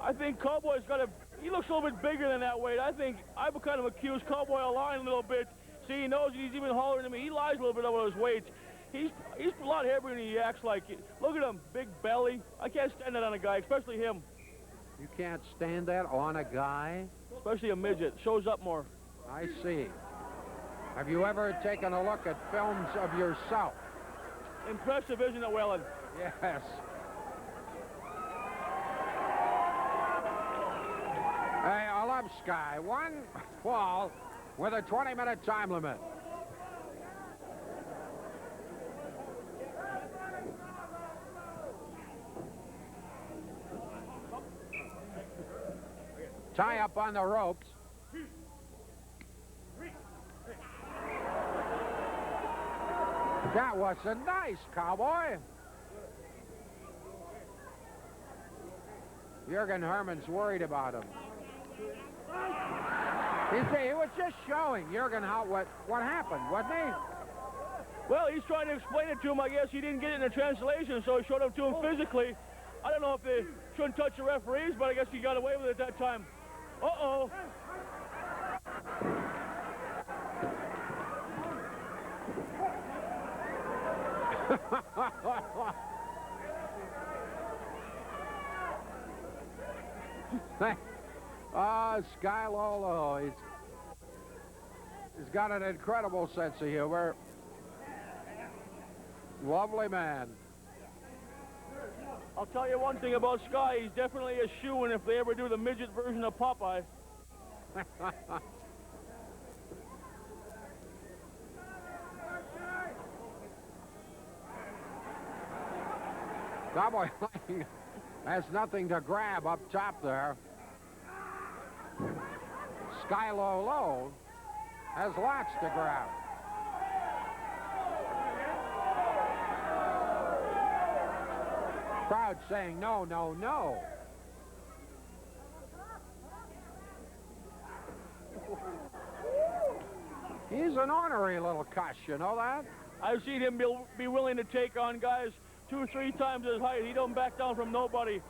I think Cowboy's got a... He looks a little bit bigger than that weight. I think I would kind of accuse Cowboy of lying a little bit. See, he knows he's even hollering at me. He lies a little bit about his weight. He's a lot heavier than he acts like it. Look at him, big belly. I can't stand that on a guy, especially him. You can't stand that on a guy? Especially a midget. Shows up more. I see. Have you ever taken a look at films of yourself? Impressive, isn't it, Whalen? Yes. Hey, I love Sky. One fall with a 20-minute time limit. Tie up on the ropes. That was a nice, Cowboy. Jürgen Herman's worried about him. He was just showing Jürgen what happened, wasn't he? Well, he's trying to explain it to him. I guess he didn't get it in the translation, so he showed it to him physically. I don't know if they shouldn't touch the referees, but I guess he got away with it at that time. Uh-oh. Sky Lolo, he's got an incredible sense of humor. Lovely man. I'll tell you one thing about Sky, he's definitely a shoo-in if they ever do the midget version of Popeye. Cowboy Lang has nothing to grab up top there. Sky Lolo has lots to grab. Crowd saying no, no, no. He's an ornery little cuss, you know that? I've seen him be willing to take on guys 2 or 3 times his height. He don't back down from nobody.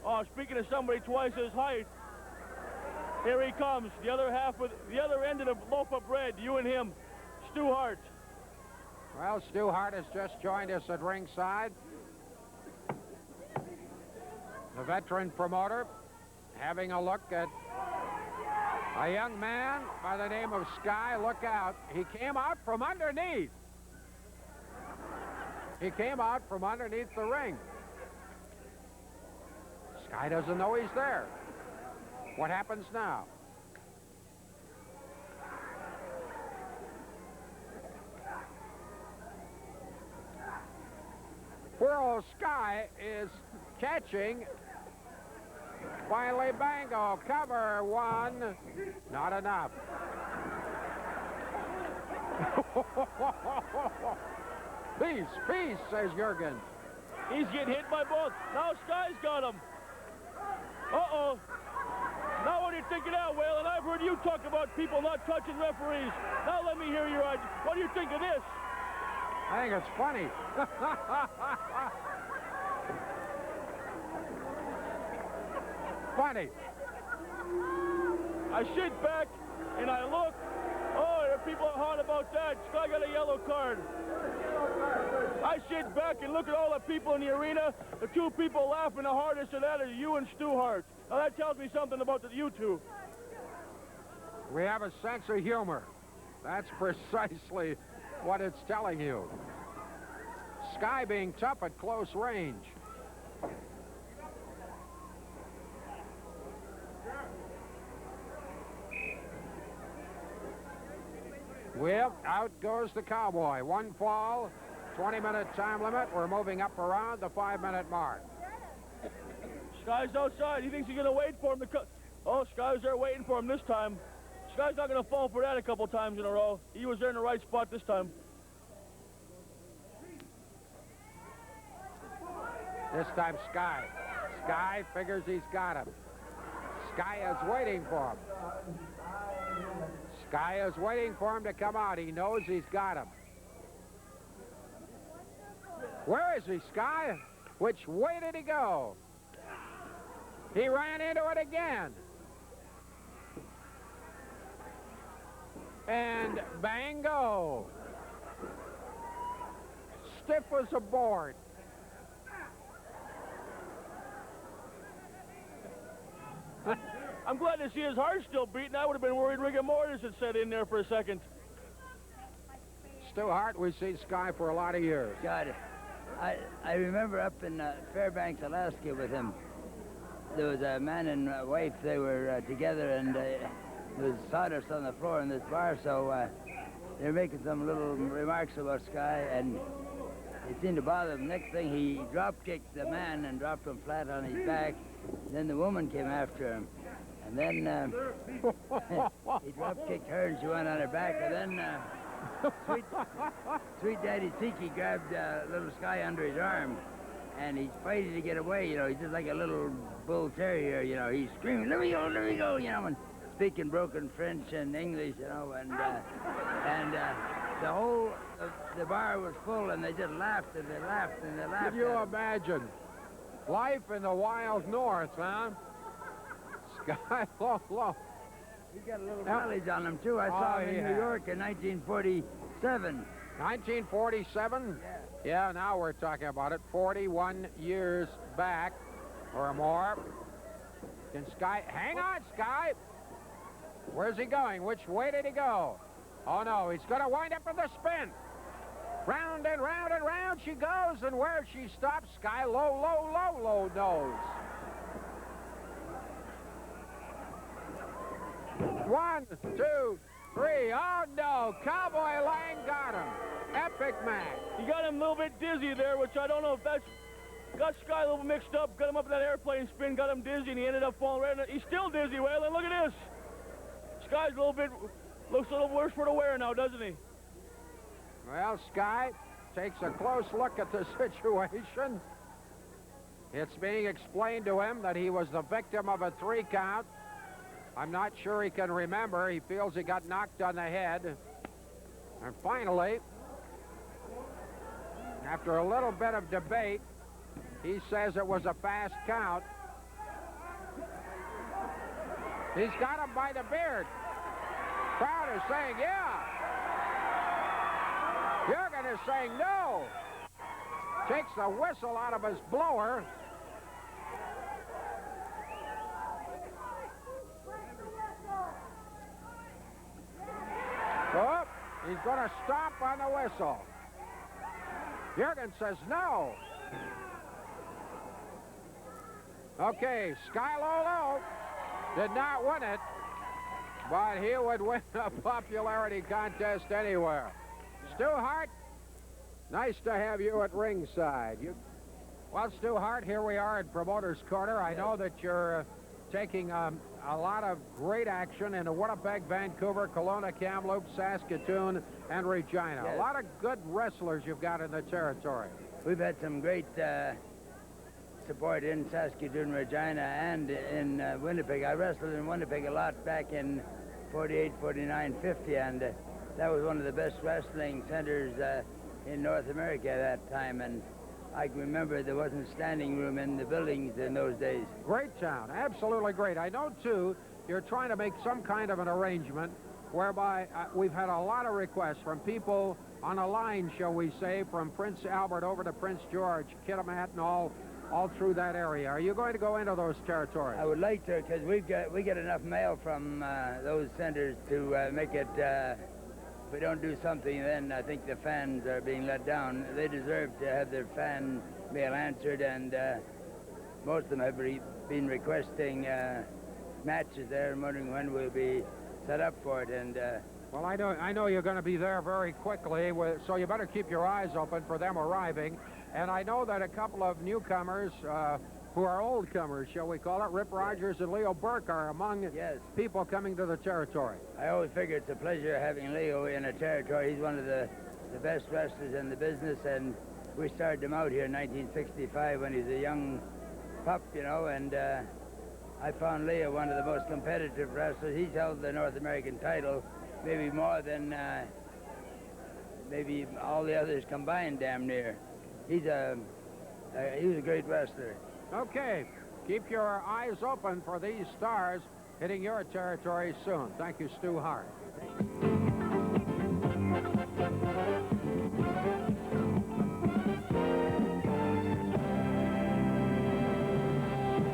Oh, speaking of somebody twice his height, here he comes. The other end of the loaf of bread, you and him, Stu Hart. Well, Stu Hart has just joined us at ringside. The veteran promoter having a look at a young man by the name of Sky. Look out. He came out from underneath. He came out from underneath the ring. Sky doesn't know he's there. What happens now? Poor old Sky is catching. Finally, Bango, cover 1. Not enough. Peace, peace, says Jürgen. He's getting hit by both. Now Sky's got him. Uh-oh. Now what do you think of that, Whalen? I've heard you talk about people not touching referees. Now let me hear your idea. What do you think of this? I think it's funny. Funny. I sit back and I look. Oh, there are people hot about that. Sky got a yellow card. I sit back and look at all the people in the arena. The 2 people laughing the hardest at that are you and Stu Hart. Now that tells me something about you 2. We have a sense of humor. That's precisely what it's telling you. Sky being tough at close range. Well, out goes the Cowboy. 1 fall, 20-minute time limit. We're moving up around the 5-minute mark. Sky's outside. He thinks he's going to wait for him to come. Oh, Sky's there waiting for him this time. Sky's not going to fall for that a couple times in a row. He was there in the right spot this time. This time, Sky. Sky figures he's got him. Sky is waiting for him. Sky is waiting for him to come out. He knows he's got him. Where is he, Sky? Which way did he go? He ran into it again. And bango. Stiff as a board. I'm glad to see his heart still beating. I would have been worried rigor mortis had set in there for a second. Stu Hart, we see Sky for a lot of years. Got it. I remember up in Fairbanks, Alaska with him. There was a man and wife. They were together, and there was sawdust on the floor in this bar, so they were making some little remarks about Sky, and it seemed to bother him. Next thing, he drop-kicked the man and dropped him flat on his back. Then the woman came after him, and then he drop-kicked her, and she went on her back, and then sweet Daddy Tiki grabbed little Sky under his arm, and he's fighting to get away. You know, he's just like a little bull terrier. You know, he's screaming, "Let me go!" You know, and speaking broken French and English. You know, and the whole the bar was full, and they just laughed and they laughed and they laughed. Can you imagine life in the wild north, huh? Sky low. He got a little mileage on him, too. I saw him in New York in 1947. 1947? Yeah, now we're talking about it. 41 years back or more. Can Sky... Hang on, Sky! Where's he going? Which way did he go? Oh, no, he's going to wind up in the spin. Round and round and round she goes, and where she stops, Sky low nose. 1, 2, 3. Oh, no. Cowboy Lang got him. Epic match. He got him a little bit dizzy there, which I don't know if that's... Got Sky a little mixed up, got him up in that airplane spin, got him dizzy, and he ended up falling right in it. He's still dizzy, Waylon. Look at this. Sky's a little bit... Looks a little worse for the wear now, doesn't he? Well, Sky takes a close look at the situation. It's being explained to him that he was the victim of a 3 count. I'm not sure he can remember. He feels he got knocked on the head. And finally, after a little bit of debate, he says it was a fast count. He's got him by the beard. Crowd is saying, yeah. Jurgen is saying no. Takes the whistle out of his blower. Oh, he's going to stop on the whistle. Jurgen says no. Okay, Sky Low did not win it, but he would win a popularity contest anywhere. Stu Hart, nice to have you at ringside. Well, Stu Hart, here we are at Promoter's Corner. I know that you're taking a lot of great action in Winnipeg, Vancouver, Kelowna, Kamloops, Saskatoon, and Regina. Yes. A lot of good wrestlers you've got in the territory. We've had some great support in Saskatoon, Regina, and in Winnipeg. I wrestled in Winnipeg a lot back in 48, 49, 50, and that was one of the best wrestling centers in North America at that time. And I can remember there wasn't standing room in the buildings in those days. Great town, absolutely great. I know, too, you're trying to make some kind of an arrangement whereby we've had a lot of requests from people on a line, shall we say, from Prince Albert over to Prince George, Kitimat, and all through that area. Are you going to go into those territories? I would like to, because we get enough mail from those centers to make it. If we don't do something, then I think the fans are being let down. They deserve to have their fan mail answered, and most of them have been requesting matches there and wondering when we'll be set up for it. And well, I know you're going to be there very quickly, so you better keep your eyes open for them arriving. And I know that a couple of newcomers, who are old comers, shall we call it, Rip Rogers and Leo Burke, are among people coming to the territory. I always figure it's a pleasure having Leo in a territory. He's one of the best wrestlers in the business, and we started him out here in 1965 when he was a young pup, you know, and I found Leo one of the most competitive wrestlers. He's held the North American title maybe more than maybe all the others combined, damn near. He was a great wrestler. Okay, Keep your eyes open for these stars hitting your territory soon. Thank you, Stu Hart.